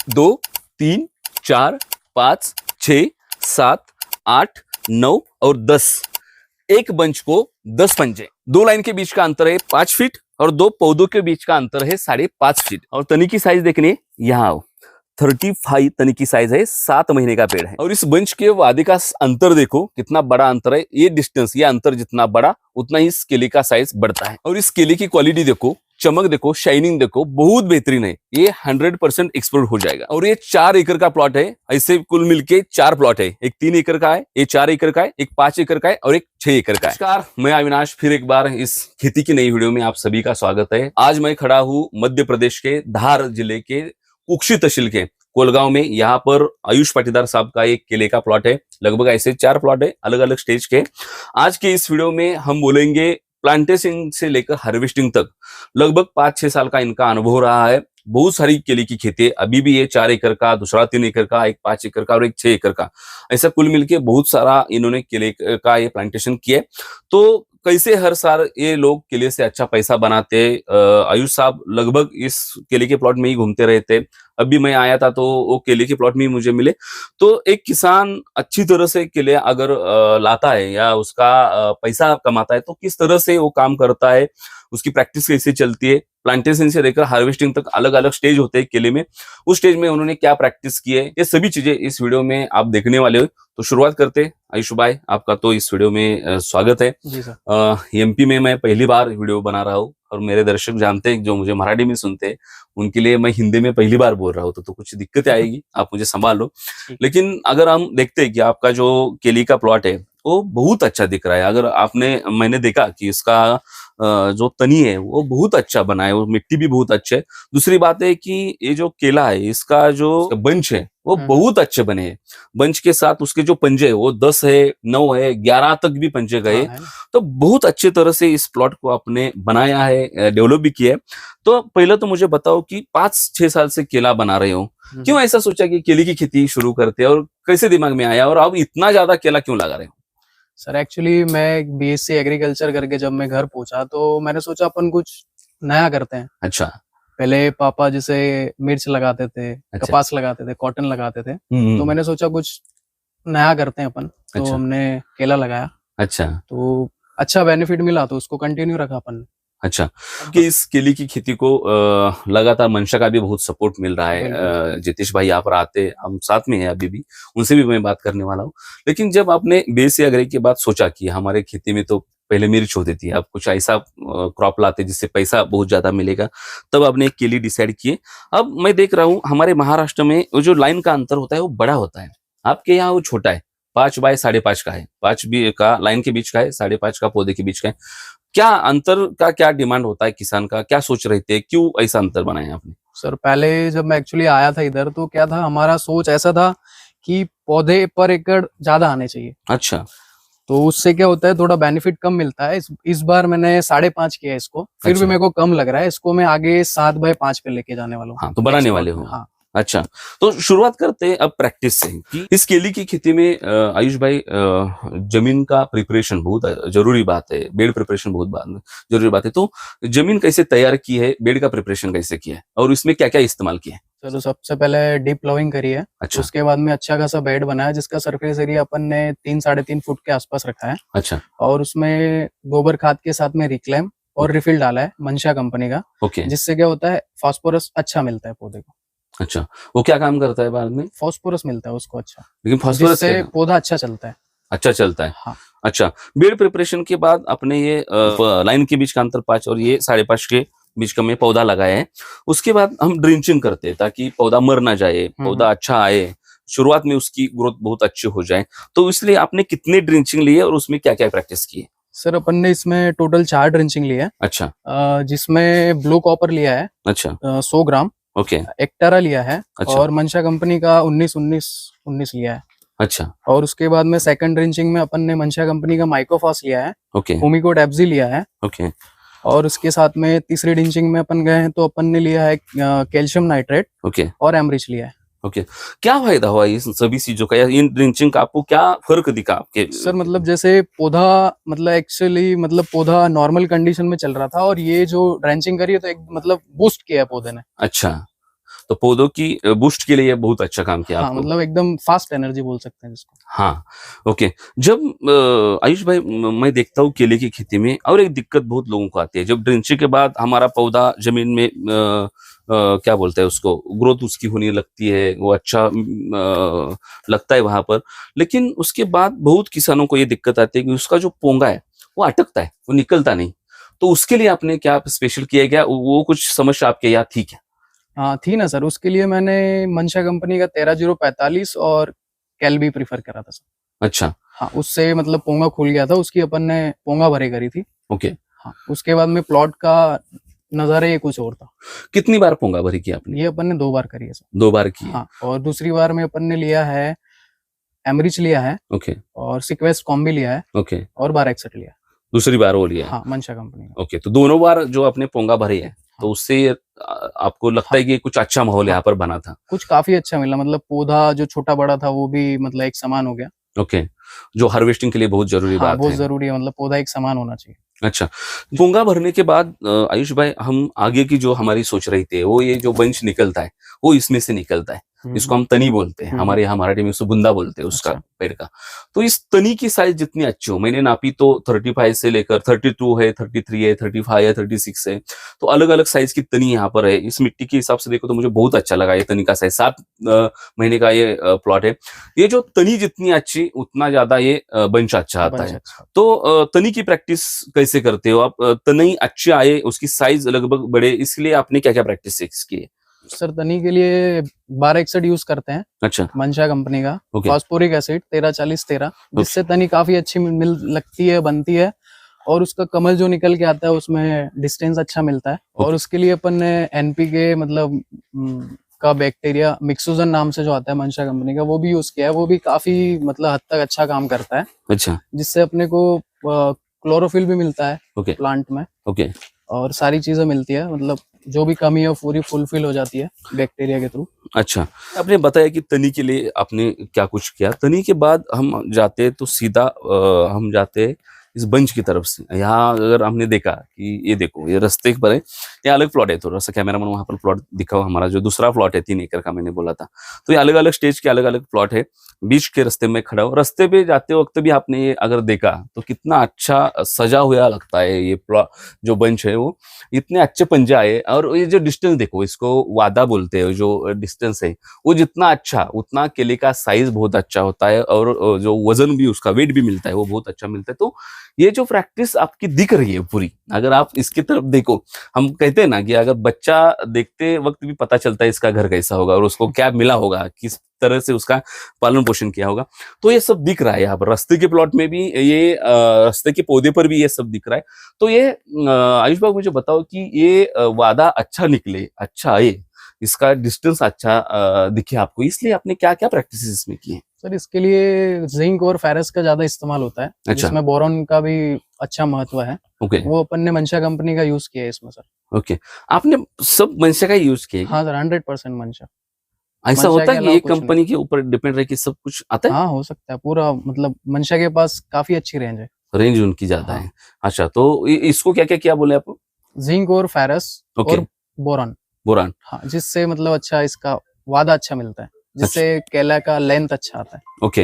2, 3, 4, 5, 6, 7, 8, 9 और 10। एक बंच को 10 पंजे। 2 लाइन के बीच का अंतर है 5 फीट और 2 पौधों के बीच का अंतर है 5.5 फीट। और तनी की साइज देखने यहाँ आओ, 35 तनी की साइज है, 7 महीने का पेड़ है। और इस बंच के वादे का अंतर देखो कितना बड़ा अंतर है। ये डिस्टेंस, ये अंतर जितना बड़ा उतना ही इस केले का साइज बढ़ता है। और इस केले की क्वालिटी देखो, चमक देखो, शाइनिंग देखो, बहुत बेहतरीन है। ये 100% एक्सपोर्ट हो जाएगा। और ये 4 एकड़ का प्लॉट है। ऐसे कुल मिलके 4 प्लॉट है। एक 3 एकड़ का है, एक 4 एकड़ का है, एक 5 एकड़ का है और एक 6 एकड़ का है। नमस्कार, मैं अविनाश फिर एक बार इस खेती की नई वीडियो में आप सभी का स्वागत है। आज मैं खड़ा हूँ मध्य प्रदेश के धार जिले के कुक्षी तहसील के कोलगांव में। यहाँ पर आयुष पाटीदार साहब का एक केले का प्लॉट है। लगभग ऐसे 4 प्लॉट है अलग अलग स्टेज के। आज के इस वीडियो में हम बोलेंगे प्लांटेशन से लेकर हार्वेस्टिंग तक। लगभग 5-6 साल का इनका अनुभव रहा है। बहुत सारी केले की खेती, अभी भी ये 4 एकड़ का, दूसरा 3 एकड़ का, एक 5 एकड़ का और एक 6 एकड़ का, ऐसा कुल मिलके बहुत सारा इन्होंने केले का ये प्लांटेशन किया। तो कैसे हर साल ये लोग केले से अच्छा पैसा बनाते, आयुष साहब लगभग इस केले के प्लॉट में ही घूमते रहते। अभी मैं आया था तो वो केले के प्लॉट में ही मुझे मिले। तो एक किसान अच्छी तरह से केले अगर लाता है या उसका पैसा कमाता है तो किस तरह से वो काम करता है, उसकी प्रैक्टिस कैसे चलती है, प्लांटेशन से लेकर हार्वेस्टिंग तक अलग अलग स्टेज होते हैं केले में, उस स्टेज में उन्होंने क्या प्रैक्टिस की है, ये सभी चीजें इस वीडियो में आप देखने वाले हो। तो शुरुआत करते हैं। आयुष भाई, आपका तो इस वीडियो में स्वागत है जी सर। एमपी में मैं पहली बार वीडियो बना रहा हूँ और मेरे दर्शक जानते हैं, जो मुझे मराठी में सुनते हैं, उनके लिए मैं हिंदी में पहली बार बोल रहा हूँ तो कुछ दिक्कतें आएगी, आप मुझे संभाल लो। लेकिन अगर हम देखते हैं कि आपका जो केले का प्लॉट है वो बहुत अच्छा दिख रहा है। अगर मैंने देखा कि इसका जो तनी है वो बहुत अच्छा बना है, वो मिट्टी भी बहुत अच्छा है। दूसरी बात है कि ये जो केला है इसका जो बंच है वो बहुत अच्छे बने हैं। बंच के साथ उसके जो पंजे है वो 10 है, 9 है, 11 तक भी पंजे गए। तो बहुत अच्छे तरह से इस प्लॉट को आपने बनाया है, डेवलप भी किया है। तो पहले तो मुझे बताओ कि 5-6 साल से केला बना रहे हो, क्यों ऐसा सोचा कि केले की खेती शुरू करते हैं और कैसे दिमाग में आया, और अब इतना ज्यादा केला क्यों लगा रहे हो? सर एक्चुअली मैं बीएससी एग्रीकल्चर करके जब मैं घर पहुंचा तो मैंने सोचा अपन कुछ नया करते हैं। अच्छा। पहले पापा जैसे मिर्च लगाते थे, अच्छा। कपास लगाते थे, कॉटन लगाते थे, हम्म। तो मैंने सोचा कुछ नया करते हैं अपन। तो अच्छा। हमने केला लगाया। अच्छा। तो अच्छा बेनिफिट मिला तो उसको कंटिन्यू रखा अपन ने। अच्छा, कि इस केले की खेती को लगातार मंशा का भी बहुत सपोर्ट मिल रहा है। बिल्कुल। जितेश भाई यहाँ पर आते, हम साथ में हैं अभी भी, उनसे भी मैं बात करने वाला हूँ। लेकिन जब आपने बीएससी एग्री के बाद सोचा कि हमारे खेती में तो पहले मिर्च होती थी, अब कुछ ऐसा क्रॉप लाते जिससे पैसा बहुत ज्यादा मिलेगा, तब आपने केले डिसाइड किए। अब मैं देख रहा हूँ हमारे महाराष्ट्र में वो जो लाइन का अंतर होता है वो बड़ा होता है, आपके यहाँ वो छोटा है, 5 बाय 5.5 का है, 5 भी का लाइन के बीच का है, 5.5 का पौधे के बीच का है। क्या अंतर का क्या डिमांड होता है किसान का, क्या सोच रहे थे, क्यों ऐसा अंतर बनाया आपने? सर पहले जब मैं एक्चुअली आया था इधर तो क्या था, हमारा सोच ऐसा था कि पौधे पर एकड़ ज्यादा आने चाहिए। अच्छा। तो उससे क्या होता है, थोड़ा बेनिफिट कम मिलता है। इस बार मैंने 5.5 किया इसको, फिर अच्छा। भी मेरे को कम लग रहा है। इसको मैं आगे 7 बाय 5 पे लेके जाने वाला हूँ। हाँ, तो बनाने वाले हो। हाँ। अच्छा, तो शुरुआत करते हैं अब प्रैक्टिस से कि इस केले की खेती में आयुष भाई, जमीन का प्रिपरेशन बहुत जरूरी बात है, बेड प्रिपरेशन बहुत जरूरी बात है। तो जमीन कैसे तैयार की है, बेड का प्रिपरेशन कैसे किया है और इसमें क्या क्या इस्तेमाल किया है? चलो, सबसे पहले डीप प्लॉविंग करी है। अच्छा। उसके बाद में अच्छा खासा बेड बनाया जिसका सरफेस एरिया अपन ने 3-3.5 फुट के आसपास रखा है। अच्छा। और उसमें गोबर खाद के साथ में रिक्लेम और रिफिल डाला है मंशा कंपनी का। ओके। जिससे क्या होता है, फास्फोरस अच्छा मिलता है पौधे को। अच्छा, वो क्या काम करता है बाद में? फास्फोरस मिलता है उसको अच्छा, लेकिन फास्फोरस जिससे पौधा अच्छा चलता है। अच्छा चलता है। हाँ। अच्छा, बेड प्रिपरेशन के बाद अपने ये लाइन के बीच का अंतर 5 और ये 5.5 के बीच का में पौधा लगाया है। उसके बाद हम ड्रिंचिंग करते हैं ताकि पौधा मर ना जाए, पौधा अच्छा आए, शुरुआत में उसकी ग्रोथ बहुत अच्छी हो जाए। तो इसलिए आपने कितने ड्रिंचिंग लिए और उसमें क्या क्या प्रैक्टिस की है? सर अपन ने इसमें टोटल 4 ड्रिंचिंग लिया है। अच्छा। जिसमें ब्लू कॉपर लिया है अच्छा। 100 ग्राम, ओके। एक्टारा लिया है। अच्छा। और मंशा कंपनी का 19 लिया है। अच्छा। और उसके बाद में सेकंड ड्रिंचिंग में अपन ने मंशा कंपनी का माइक्रोफॉस लिया है। ओके। हुमिकोट एफजी लिया है। ओके। और उसके साथ में तीसरी ड्रिंचिंग में अपन गए हैं तो अपन ने लिया है कैल्शियम नाइट्रेट ओके। और एमरिच लिया है। ओके, क्या फायदा हुआ इस सभी चीजों का या इन ड्रिंचिंग का, आपको क्या फर्क दिखा आपके? सर मतलब जैसे पौधा, मतलब एक्चुअली मतलब पौधा नॉर्मल कंडीशन में चल रहा था और ये जो ड्रेंचिंग करी है तो एक मतलब बूस्ट किया है पौधे ने। अच्छा, तो पौधों की बूस्ट के लिए ये बहुत अच्छा काम किया हाँ आपको। मतलब एकदम फास्ट एनर्जी बोल सकते हैं जिसको। हाँ, ओके। जब आयुष भाई मैं देखता हूँ केले की खेती में और एक दिक्कत बहुत लोगों को आती है, जब ड्रिंचिंग के बाद हमारा पौधा जमीन में क्या बोलते हैं उसको, ग्रोथ उसकी होने लगती है, वो अच्छा लगता है वहां पर, लेकिन उसके बाद बहुत किसानों को ये दिक्कत आती है कि उसका जो पोंगा है वो अटकता है, वो निकलता नहीं। तो उसके लिए आपने क्या स्पेशल किया गया, वो कुछ समस्या आपके यहाँ थी क्या? हाँ थी ना सर, उसके लिए मैंने मंशा कंपनी का 13045 और कैलबी प्रीफर करा था सर। अच्छा, हाँ उससे मतलब पोंगा खुल गया था, उसकी अपन ने पोंगा भरे करी थी। ओके। हाँ उसके बाद में प्लॉट का नजारा ही कुछ और था। कितनी बार पोंगा भरी की आपने? ये अपन ने 2 बार करी है सर। 2 बार की है। हाँ और दूसरी बार में अपन ने लिया है एमरिच लिया है ओके, और सिक्वेस्ट कॉम्बी लिया है ओके। और बार एक्सेट लिया है। दूसरी बार वो लिया है। हाँ मंशा कंपनी का। ओके, तो दोनों बार जो आपने पोंगा भरी है, तो उससे आपको लगता है कि कुछ अच्छा माहौल यहाँ पर बना था? कुछ काफी अच्छा मिला, मतलब पौधा जो छोटा बड़ा था वो भी मतलब एक समान हो गया। ओके, जो हार्वेस्टिंग के लिए बहुत जरूरी हाँ बात बहुत है। जरूरी है, मतलब पौधा एक समान होना चाहिए। अच्छा, पोंगा भरने के बाद आयुष भाई, हम आगे की जो हमारी सोच रही थी, वो ये जो बंच निकलता है वो इसमें से निकलता है, इसको हम तनी बोलते हैं, हमारे यहाँ मराठी में उसको बुंदा बोलते हैं उसका, अच्छा। पेड़ का। तो इस तनी की साइज जितनी अच्छी हो, मैंने नापी तो 35 से लेकर 32 है, 33 है, 35 है, 36 है, तो अलग अलग साइज की तनी यहाँ पर है। इस मिट्टी के हिसाब से देखो तो मुझे बहुत अच्छा लगा ये तनी का साइज। 7 महीने का ये प्लॉट है। ये जो तनी जितनी अच्छी उतना ज्यादा ये बंच अच्छा आता बंच है। अच्छा। तो तनी की प्रैक्टिस कैसे करते हो आप? तनी अच्छी आए, उसकी साइज लगभग बढ़े, इसलिए आपने क्या क्या प्रैक्टिस की है? सर तनी के लिए बार एक्सेट यूज करते हैं अच्छा, मंशा कंपनी का, ओके, फास्फोरिक एसिड 1340-13, जिससे तनी काफी अच्छी मिल लगती है, बनती है और उसका कमल जो निकल के आता है उसमें डिस्टेंस अच्छा मिलता है। और ओके। उसके लिए अपन ने एनपीके मतलब का बैक्टीरिया मिक्सोजन नाम से जो आता है मंशा कंपनी का, वो भी यूज किया है। वो भी काफी मतलब हद तक अच्छा काम करता है, अच्छा, जिससे अपने को क्लोरोफिल भी मिलता है ओके, प्लांट में ओके। और सारी चीजें मिलती है, मतलब जो भी कमी है वो पूरी फुलफिल हो जाती है बैक्टीरिया के थ्रू। अच्छा, आपने बताया कि तनी के लिए आपने क्या कुछ किया। तनी के बाद हम जाते तो सीधा हम जाते इस बंच की तरफ से। यहाँ अगर हमने देखा कि ये देखो, ये रास्ते पर है, ये अलग प्लॉट है, थोड़ा सा कैमरामैन वहां पर प्लॉट दिखाओ, हमारा जो दूसरा प्लॉट है 3 एकड़ का मैंने बोला था। तो ये अलग अलग स्टेज के अलग अलग प्लॉट है। बीच के रास्ते में खड़ा हूँ, रास्ते पे जाते वक्त भी आपने ये अगर देखा तो कितना अच्छा सजा हुआ लगता है ये प्लॉट, जो बंच है वो इतने अच्छे पंजे आए। और ये जो डिस्टेंस देखो, इसको वादा बोलते हैं, जो डिस्टेंस है वो जितना अच्छा उतना केले का साइज बहुत अच्छा होता है, और जो वजन भी उसका वेट भी मिलता है वो बहुत अच्छा मिलता है। तो ये जो प्रैक्टिस आपकी दिख रही है पूरी, अगर आप इसकी तरफ देखो, हम कहते हैं ना कि अगर बच्चा देखते वक्त भी पता चलता है इसका घर कैसा होगा और उसको क्या मिला होगा, किस तरह से उसका पालन पोषण किया होगा, तो ये सब दिख रहा है यहाँ पर। रास्ते के प्लॉट में भी ये रास्ते के पौधे पर भी ये सब दिख रहा है। तो ये आयुष बाबू मुझे बताओ कि ये वादा अच्छा निकले, अच्छा आए, इसका डिस्टेंस अच्छा दिखे आपको, इसलिए आपने क्या क्या प्रैक्टिस इसमें की है? सर इसके लिए जिंक और फेरस का ज्यादा इस्तेमाल होता है, अच्छा, जिसमें बोरॉन का भी अच्छा महत्व है। ओके, वो अपन ने मंशा कंपनी का यूज किया है इसमें सर। ओके। आपने सब मंशा का यूज किया है? हाँ सर 100% मंशा। ऐसा मंशा होता के है कि अलावा एक कुछ नहीं। कंपनी के ऊपर डिपेंड रह के सब कुछ आता है? हाँ हो सकता है पूरा, मतलब मंशा के पास काफी अच्छी रेंज है। रेंज उनकी ज्यादा हाँ है। अच्छा, तो इसको क्या क्या किया बोले आप? जिंक और फेरस ओके, और बोरॉन। बोरान। हाँ जिससे मतलब अच्छा इसका वादा अच्छा मिलता है, अच्छा, जिससे केला का लेंथ अच्छा आता है। ओके।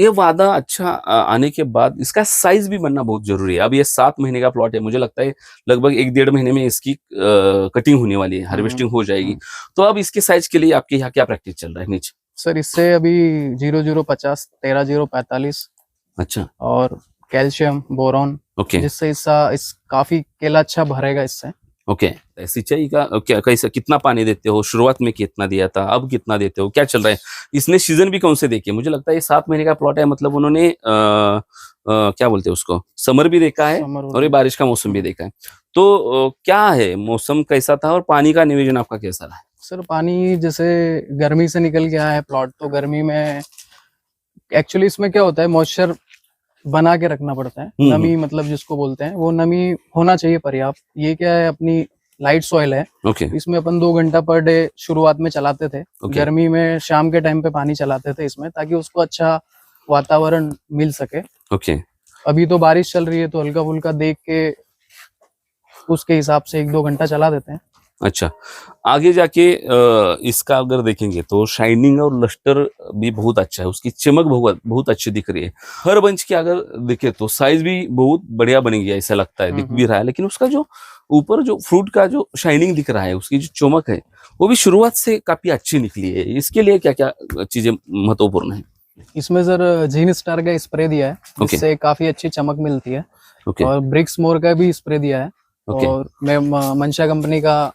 ये वादा अच्छा आने के बाद इसका साइज भी बनना बहुत जरूरी है। अब ये 7 महीने का प्लॉट है, मुझे लगता है लगभग 1-1.5 महीने में इसकी कटिंग होने वाली है, हार्वेस्टिंग हो जाएगी। तो अब इसके साइज के लिए आपके यहाँ क्या प्रैक्टिस चल रहा है नीचे? सर इससे अभी 0050, 13045 अच्छा, और कैल्शियम बोरॉन, ओके, जिससे इस काफी केला अच्छा भरेगा इससे। ओके। सिंचाई का क्या, कैसा, कितना पानी देते हो? शुरुआत में कितना दिया था, अब कितना देते हो, क्या चल रहा है? इसने सीजन भी कौन से देखे? मुझे लगता है ये 7 महीने का प्लॉट है, मतलब उन्होंने क्या बोलते हैं उसको, समर भी देखा है समर और ये बारिश का मौसम भी देखा है। तो क्या है, मौसम कैसा था और पानी का नियोजन आपका कैसा रहा? सर पानी जैसे गर्मी से निकल के आया है प्लॉट, तो गर्मी में एक्चुअली इसमें क्या होता है, मॉइस्चर बना के रखना पड़ता है। नमी मतलब जिसको बोलते हैं, वो नमी होना चाहिए पर्याप्त। ये क्या है, अपनी लाइट सॉइल है, ओके, इसमें अपन 2 घंटा पर डे शुरुआत में चलाते थे। ओके, गर्मी में शाम के टाइम पे पानी चलाते थे इसमें, ताकि उसको अच्छा वातावरण मिल सके। ओके, अभी तो बारिश चल रही है तो हल्का फुल्का देख के उसके हिसाब से 1-2 घंटा चला देते हैं। अच्छा, आगे जाके इसका अगर देखेंगे तो शाइनिंग और लस्टर भी बहुत अच्छा है, उसकी चमक बहुत बहुत अच्छी दिख रही है। हर बंच की अगर देखे तो साइज भी बहुत बढ़िया बन गया ऐसा लगता है, दिख भी रहा है। लेकिन उसका जो ऊपर जो फ्रूट का जो शाइनिंग दिख रहा है, उसकी जो चमक है, वो भी शुरुआत से काफी अच्छी निकली है। इसके लिए क्या क्या चीजें महत्वपूर्ण है? इसमें सर जीन स्टार का स्प्रे दिया है, ओके। जिससे काफी अच्छी चमक मिलती है। ओके और ब्रिक्स मोर का भी स्प्रे दिया है। ओके और मैं मंशा कंपनी का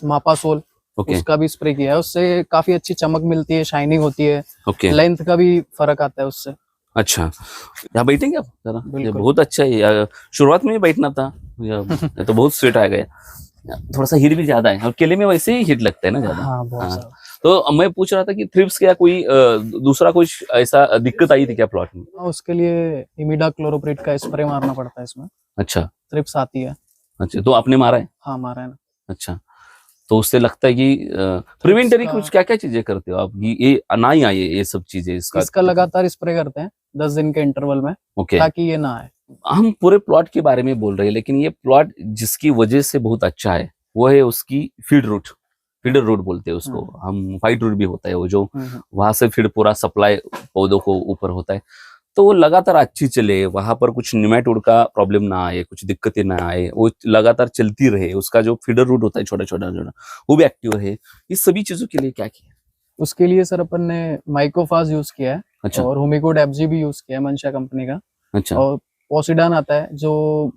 मापासोल, ओके उसका भी स्प्रे किया है। उससे काफी अच्छी चमक मिलती है, शाइनिंग होती है, ओके। लेंथ का भी फर्क आता है उससे। अच्छा, यहाँ बैठेंगे आप जरा? ये बिल्कुल। बहुत अच्छा है शुरुआत में ही बैठना था ये तो बहुत स्वेट आ गया। थोड़ा सा हीट भी ज्यादा है, और केले में वैसे ही हीट लगता है ना ज्यादा। हाँ, बहुत हाँ, ज्यादा। तो मैं पूछ रहा था कि थ्रिप्स क्या कोई दूसरा कुछ ऐसा दिक्कत आई थी क्या प्लॉट में? उसके लिए इमिडा क्लोरोप्रिट का स्प्रे मारना पड़ता है इसमें, अच्छा थ्रिप्स आती है। अच्छा, तो आपने मारा है? हाँ, मारा है ना। अच्छा, तो उससे लगता है कि प्रिवेंटरी का- कुछ क्या क्या चीजें करते हो आप कि ये ना ही आए ये सब चीजें इसका? इसका लगातार स्प्रे करते हैं 10 दिन के इंटरवल में, ओके, ताकि ये ना आए। हम पूरे प्लॉट के बारे में बोल रहे हैं, लेकिन ये प्लॉट जिसकी वजह से बहुत अच्छा है वो है उसकी फीड रूट। फीडर रूट बोलते हैं उसको हम, वाइट रूट भी होता है वो, जो वहां से फिर पूरा सप्लाई पौधों को ऊपर होता है। तो वो लगातार अच्छी चले, वहां पर कुछ निमेटोड का प्रॉब्लम ना आए, कुछ दिक्कतें ना आए, वो लगातार चलती रहे। उसका जो फीडर रूट होता है छोटा छोटा छोटा, वो भी एक्टिव रहे। इस सभी चीजों के लिए क्या किया? उसके लिए सर अपन ने माइकोफाज यूज किया है। अच्छा और हुमिकोड एफजी भी यूज किया है मंशा कंपनी का। अच्छा और पोसिडान आता है, जो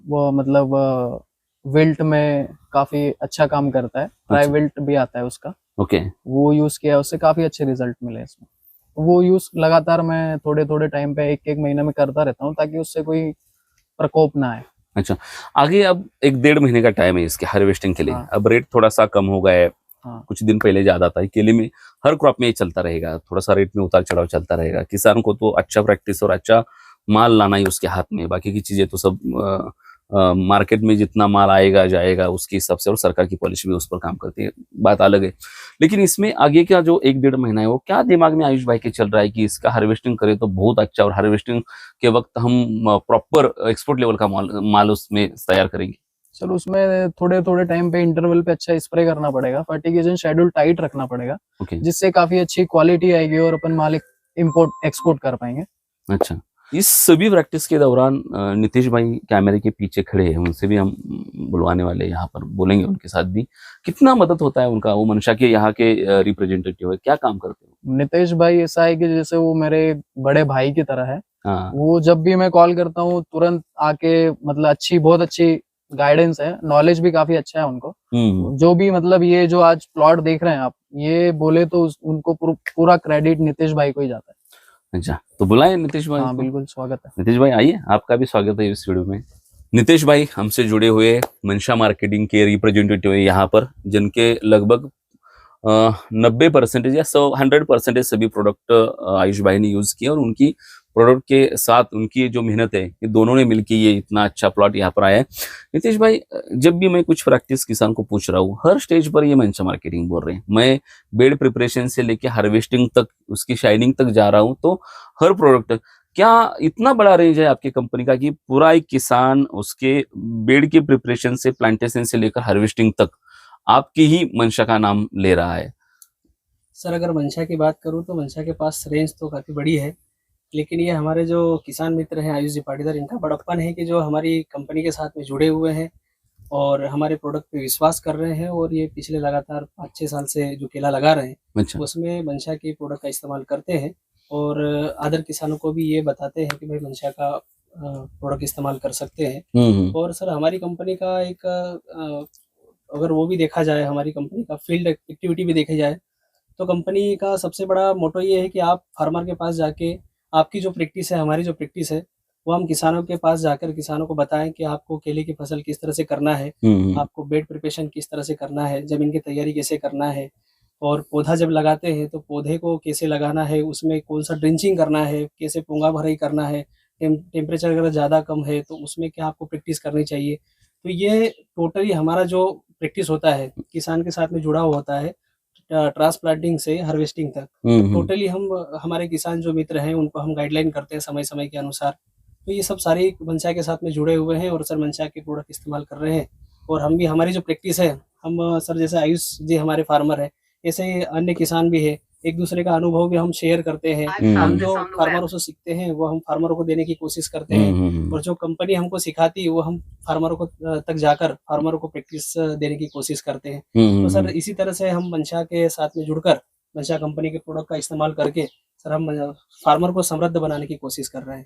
वो मतलब विल्ट में काफी अच्छा काम करता है। ट्राई विल्ट भी आता है उसका, ओके वो यूज किया, उससे काफी अच्छे रिजल्ट मिले इसमें। वो यूज लगातार मैं थोड़े थोड़े टाइम पे एक एक महीने में करता रहता हूँ, ताकि उससे कोई प्रकोप ना आए। अच्छा। आगे अब 1-1.5 महीने का टाइम है इसके हार्वेस्टिंग के लिए। हाँ। अब रेट थोड़ा सा कम हो गया है, हाँ, कुछ दिन पहले ज्यादा था। केले में हर क्रॉप में ये चलता रहेगा, थोड़ा सा रेट में उतार चढ़ाव चलता रहेगा। किसान को तो अच्छा प्रैक्टिस और अच्छा माल लाना ही उसके हाथ में, बाकी की चीजें तो सब मार्केट में जितना माल आएगा जाएगा उसके हिसाब से, और सरकार की पॉलिसी भी उस पर काम करती है, बात अलग है। लेकिन इसमें आगे का जो 1-1.5 महीना है, वो क्या दिमाग में आयुष भाई के चल रहा है कि इसका हार्वेस्टिंग करे तो बहुत अच्छा, और हार्वेस्टिंग के वक्त हम प्रॉपर एक्सपोर्ट लेवल का माल उसमें तैयार करेंगे? सर उसमें थोड़े थोड़े टाइम पे इंटरवल पे अच्छा स्प्रे करना पड़ेगा, फर्टिगेशन शेड्यूल टाइट रखना पड़ेगा, ओके जिससे काफी अच्छी क्वालिटी आएगी और अपन माल इम्पोर्ट एक्सपोर्ट कर पाएंगे। अच्छा। इस सभी प्रैक्टिस के दौरान नितेश भाई कैमरे के पीछे खड़े हैं, उनसे भी हम बुलवाने वाले यहाँ पर बोलेंगे, उनके साथ भी कितना मदद होता है उनका। वो मंशा के यहाँ के रिप्रेजेंटेटिव है, क्या काम करते हो? नितेश भाई ऐसा है कि जैसे वो मेरे बड़े भाई की तरह है। हाँ वो जब भी मैं कॉल करता हूँ तुरंत आके, मतलब अच्छी, बहुत अच्छी गाइडेंस है, नॉलेज भी काफी अच्छा है उनको। जो भी मतलब ये जो आज प्लॉट देख रहे हैं आप, ये बोले तो उनको पूरा क्रेडिट नितेश भाई को ही जाता है। अच्छा, तो बुलाए नितेश भाई हाँ को। बिल्कुल, स्वागत है। नितेश भाई आइए, आपका भी स्वागत है इस वीडियो में। नितेश भाई हमसे जुड़े हुए मंशा मार्केटिंग के रिप्रेजेंटेटिव है यहाँ पर, जिनके लगभग 90% या 100% सभी प्रोडक्ट आयुष भाई ने यूज किए, और उनकी प्रोडक्ट के साथ उनकी जो मेहनत है, ये दोनों ने मिलकर ये इतना अच्छा प्लॉट यहाँ पर आया है। नितेश भाई, जब भी मैं कुछ प्रैक्टिस किसान को पूछ रहा हूँ, हर स्टेज पर ये मंशा मार्केटिंग बोल रहे हैं। मैं बेड प्रिपरेशन से लेके हार्वेस्टिंग तक, उसकी शाइनिंग तक जा रहा हूँ, तो हर प्रोडक्ट, क्या इतना बड़ा रेंज है आपकी कंपनी का कि पूरा एक किसान उसके बेड की प्रिपरेशन से, प्लांटेशन से लेकर हार्वेस्टिंग तक आपकी ही मंशा का नाम ले रहा है? सर अगर मंशा की बात करूं तो मंशा के पास रेंज तो काफ़ी बड़ी है, लेकिन ये हमारे जो किसान मित्र हैं आयुष जी पाटीदार, इनका बड़प्पन है कि जो हमारी कंपनी के साथ में जुड़े हुए हैं और हमारे प्रोडक्ट पे विश्वास कर रहे हैं, और ये पिछले लगातार 5-6 साल से जो केला लगा रहे हैं अच्छा उसमें मंशा की प्रोडक्ट का इस्तेमाल करते हैं, और अदर किसानों को भी ये बताते हैं कि भाई मंशा का प्रोडक्ट इस्तेमाल कर सकते हैं। और सर हमारी कंपनी का एक अगर वो भी देखा जाए, हमारी कंपनी का फील्ड एक्टिविटी भी देखी जाए, तो कंपनी का सबसे बड़ा मोटो ये है कि आप फार्मर के पास जाके, आपकी जो प्रैक्टिस है, हमारी जो प्रैक्टिस है, वो हम किसानों के पास जाकर किसानों को बताएं कि आपको केले की फसल किस तरह से करना है, आपको बेड प्रिपरेशन किस तरह से करना है, जमीन की तैयारी कैसे करना है, और पौधा जब लगाते हैं तो पौधे को कैसे लगाना है, उसमें कौन सा ड्रिंचिंग करना है, कैसे पोंगा भराई करना है, टेम्परेचर अगर ज़्यादा कम है तो उसमें क्या आपको प्रैक्टिस करनी चाहिए। तो ये टोटली हमारा जो प्रैक्टिस होता है किसान के साथ में जुड़ा हुआ होता है, ट्रांसप्लांटिंग से हार्वेस्टिंग तक। टोटली हम, हमारे किसान जो मित्र हैं उनको हम गाइडलाइन करते हैं समय समय के अनुसार। तो ये सब सारी मंशा के साथ में जुड़े हुए हैं और सर मंशा के प्रोडक्ट इस्तेमाल कर रहे हैं। और हम भी, हमारी जो प्रैक्टिस है, हम सर जैसे आयुष जी हमारे फार्मर है, ऐसे ही अन्य किसान भी है, एक दूसरे का अनुभव भी हम शेयर करते हैं। हम जो फार्मरों से सीखते हैं वो हम फार्मरों को देने की कोशिश करते हैं, और जो कंपनी हमको सिखाती है वो हम फार्मरों को तक जाकर फार्मरों को प्रैक्टिस देने की कोशिश करते हैं। तो सर इसी तरह से हम मंशा के साथ में जुड़कर मंशा कंपनी के प्रोडक्ट का इस्तेमाल करके सर हम फार्मर को समृद्ध बनाने की कोशिश कर रहे हैं।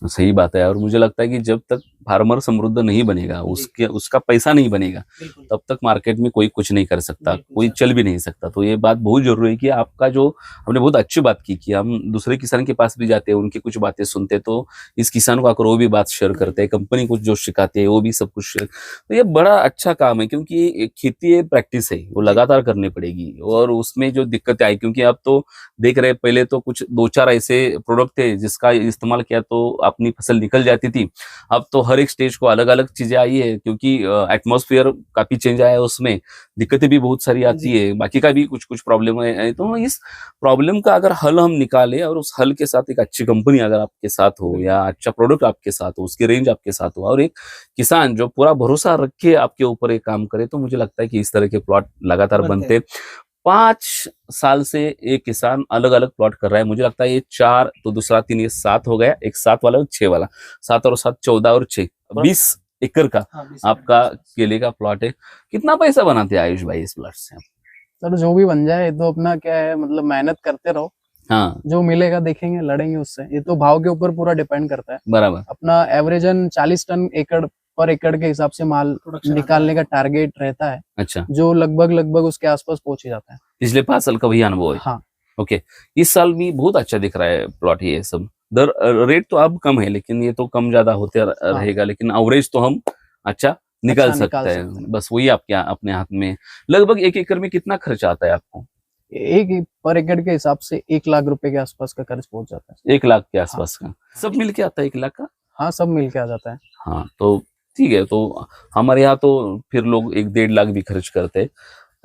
सही बात है। और मुझे लगता है कि जब तक फार्मर समृद्ध नहीं बनेगा, उसका पैसा नहीं बनेगा, बिल्कुल तब तक मार्केट में कोई कुछ नहीं कर सकता, बिल्कुल कोई सर। चल भी नहीं सकता। तो ये बात बहुत जरूरी है कि आपका जो, हमने बहुत अच्छी बात की कि हम दूसरे किसान के पास भी जाते हैं, उनकी कुछ बातें सुनते, तो इस किसान को आकर वो भी बात शेयर करते हैं, कंपनी को जो सिखाते हैं वो भी सब कुछ शेयर। तो ये बड़ा अच्छा काम है, क्योंकि एक खेती है, प्रैक्टिस है, वो लगातार करनी पड़ेगी। और उसमें जो दिक्कतें आई, क्योंकि आप तो देख रहे हैं, पहले तो कुछ 2-4 ऐसे प्रोडक्ट थे जिसका इस्तेमाल किया तो अपनी फसल निकल जाती थी। अब तो हर एक स्टेज को अलग अलग चीजें आई है, क्योंकि एटमॉस्फेयर काफी चेंज आया है, उसमें दिक्कतें भी बहुत सारी आती जी। है, बाकी का भी कुछ कुछ प्रॉब्लम है। तो इस प्रॉब्लम का अगर हल हम निकाले, और उस हल के साथ एक अच्छी कंपनी अगर आपके साथ हो, या अच्छा प्रोडक्ट आपके साथ हो, उसकी रेंज आपके साथ हो, और एक किसान जो पूरा भरोसा रख के आपके ऊपर एक काम करे, तो मुझे लगता है कि इस तरह के प्लॉट लगातार बनते बनते। 5 साल से एक किसान अलग अलग प्लॉट कर रहा है। मुझे लगता है ये 4, तो दूसरा 3, ये 7 हो गया, एक 7 वाला और 6 वाला, 7 और 7 14 और 6 20 एकड़ का हाँ, 20 आपका एकड़। केले का प्लॉट है। कितना पैसा बनाते हैं आयुष भाई इस प्लॉट से? सर जो भी बन जाए, ये तो अपना क्या है, मतलब मेहनत करते रहो, हाँ, जो मिलेगा देखेंगे, लड़ेंगे उससे। ये तो भाव के ऊपर पूरा डिपेंड करता है। बराबर। अपना एवरेजन 40 टन एकड़ पर एकड़ के हिसाब से माल प्रोडक्शन निकालने का टारगेट रहता है, अच्छा, जो लगभग उसके आसपास पहुंच ही जाता है। पिछले 5 साल का वही अनुभव है। हाँ, ओके, इस साल भी बहुत अच्छा दिख रहा है प्लॉट। ये सब दर रेट तो अब कम है, लेकिन ये तो कम ज्यादा होते रहेगा, लेकिन एवरेज तो हम अच्छा निकाल अच्छा निकाल सकते सकते हैं। बस वही आपके अपने हाथ में। लगभग 1 एकड़ में कितना खर्चा आता है आपको? एक पर एकड़ के हिसाब से 1 लाख रुपए के आसपास का खर्च पहुंच जाता है। 1 लाख के आसपास का सब मिल के आता है 1 लाख का? हाँ, सब मिल के आ जाता है। हाँ, तो ठीक है। तो हमारे यहाँ तो फिर लोग 1-1.5 लाख भी खर्च करते हैं।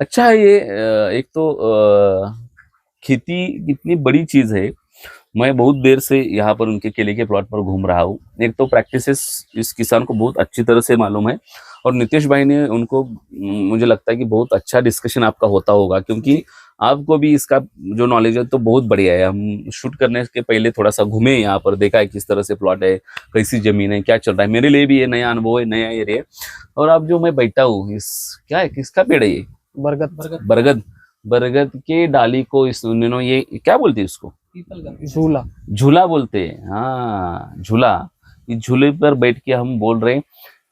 अच्छा है ये। एक तो खेती कितनी बड़ी चीज है। मैं बहुत देर से यहाँ पर उनके केले के प्लॉट पर घूम रहा हूँ। एक तो प्रैक्टिसेस इस किसान को बहुत अच्छी तरह से मालूम है, और नितेश भाई ने उनको, मुझे लगता है कि बहुत अच्छा डिस्कशन आपका होता होगा, क्योंकि आपको भी इसका जो नॉलेज है तो बहुत बढ़िया है। हम शूट करने के पहले थोड़ा सा घूमे यहाँ पर, देखा है किस तरह से प्लॉट है, कैसी जमीन है, क्या चल रहा है। मेरे लिए भी ये नया अनुभव है, नया एरिया है। और अब जो मैं बैठा हूँ, इस क्या है, किसका पेड़ है ये? बरगद बरगद। बरगद के डाली को इस उन्होंने, ये क्या बोलते हैं इसको? पीपल का झूला। झूला बोलते हैं। हाँ, झूला। इस झूले पर बैठ के हम बोल रहे हैं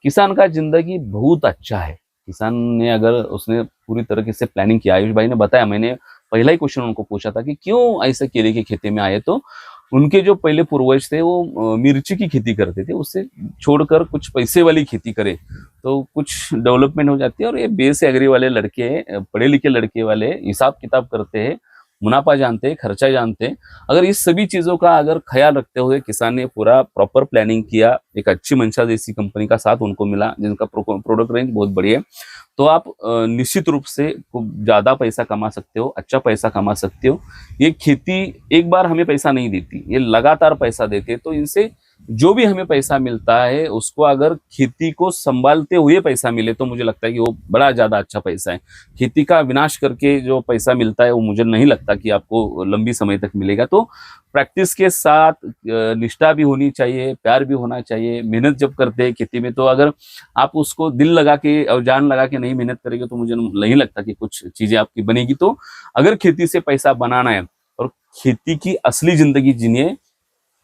किसान का जिंदगी बहुत अच्छा है। किसान ने अगर उसने पूरी तरीके से प्लानिंग किया, आयुष भाई ने बताया, मैंने पहला ही क्वेश्चन उनको पूछा था कि क्यों ऐसे केले की खेती में आए, तो उनके जो पहले पूर्वज थे वो मिर्ची की खेती करते थे, उससे छोड़कर कुछ पैसे वाली खेती करे तो कुछ डेवलपमेंट हो जाती है। और ये बीएससी एग्री वाले लड़के, पढ़े लिखे लड़के वाले, हिसाब किताब करते हैं, मुनाफा जानते हैं, खर्चा जानते हैं। अगर इस सभी चीजों का अगर ख्याल रखते हुए किसान ने पूरा प्रॉपर प्लानिंग किया, एक अच्छी मंशा जैसी कंपनी का साथ उनको मिला, जिनका प्रोडक्ट रेंज बहुत बढ़िया है, तो आप निश्चित रूप से खूब ज्यादा पैसा कमा सकते हो, अच्छा पैसा कमा सकते हो। ये खेती एक बार हमें पैसा नहीं देती, ये लगातार पैसा देते हैं। तो इनसे जो भी हमें पैसा मिलता है, उसको अगर खेती को संभालते हुए पैसा मिले, तो मुझे लगता है कि वो बड़ा ज्यादा अच्छा पैसा है। खेती का विनाश करके जो पैसा मिलता है, वो मुझे नहीं लगता कि आपको लंबी समय तक मिलेगा। तो प्रैक्टिस के साथ निष्ठा भी होनी चाहिए, प्यार भी होना चाहिए। मेहनत जब करते हैं खेती में, तो अगर आप उसको दिल लगा के और जान लगा के नहीं मेहनत करेंगे, तो मुझे नहीं लगता कि कुछ चीजें आपकी बनेगी। तो अगर खेती से पैसा बनाना है और खेती की असली जिंदगी जीनी है,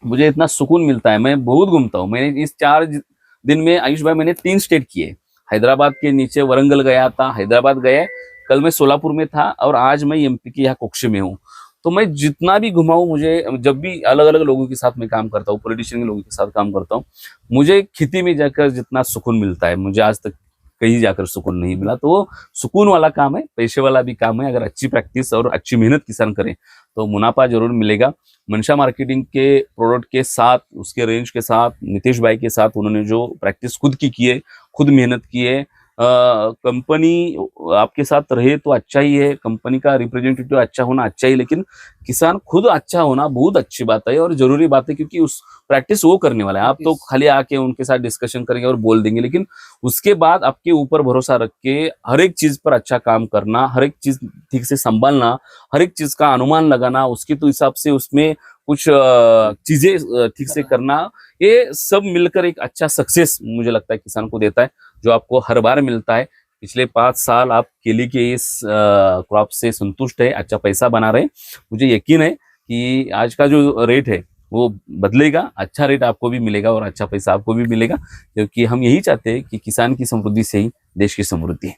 मुझे इतना सुकून मिलता है। मैं बहुत घूमता हूँ। मैंने इस 4 दिन में, आयुष भाई, मैंने 3 स्टेट किए। हैदराबाद के नीचे वरंगल गया था, हैदराबाद गए, कल मैं सोलापुर में था, और आज मैं एमपी के यहाँ कुक्षी में हूँ। तो मैं जितना भी घुमाऊं, मुझे जब भी अलग अलग लोगों के साथ में काम करता हूँ, पॉलिटिशियन के लोगों के साथ काम करता हूँ, मुझे खेती में जाकर जितना सुकून मिलता है, मुझे आज तक कहीं जाकर सुकून नहीं मिला। तो वो सुकून वाला काम है, पैसे वाला भी काम है। अगर अच्छी प्रैक्टिस और अच्छी मेहनत किसान करें तो मुनाफा जरूर मिलेगा। मंशा मार्केटिंग के प्रोडक्ट के साथ, उसके रेंज के साथ, नितेश भाई के साथ उन्होंने जो प्रैक्टिस खुद की है, खुद मेहनत की है, कंपनी आपके साथ रहे तो अच्छा ही है, कंपनी का रिप्रेजेंटेटिव अच्छा होना अच्छा ही, लेकिन किसान खुद अच्छा होना बहुत अच्छी बात है और जरूरी बात है, क्योंकि उस प्रैक्टिस वो करने वाला है। आप तो खाली आके उनके साथ डिस्कशन करेंगे और बोल देंगे, लेकिन उसके बाद आपके ऊपर भरोसा रख के हर एक चीज पर अच्छा काम करना, हर एक चीज ठीक से संभालना, हर एक चीज का अनुमान लगाना, उसके तो हिसाब से उसमें कुछ चीजें ठीक से करना, ये सब मिलकर एक अच्छा सक्सेस मुझे लगता है किसान को देता है, जो आपको हर बार मिलता है। पिछले 5 साल आप केले के इस क्रॉप से संतुष्ट है, अच्छा पैसा बना रहे। मुझे यकीन है कि आज का जो रेट है वो बदलेगा, अच्छा रेट आपको भी मिलेगा और अच्छा पैसा आपको भी मिलेगा, क्योंकि हम यही चाहते हैं कि किसान की समृद्धि से ही देश की समृद्धि है।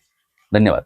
धन्यवाद।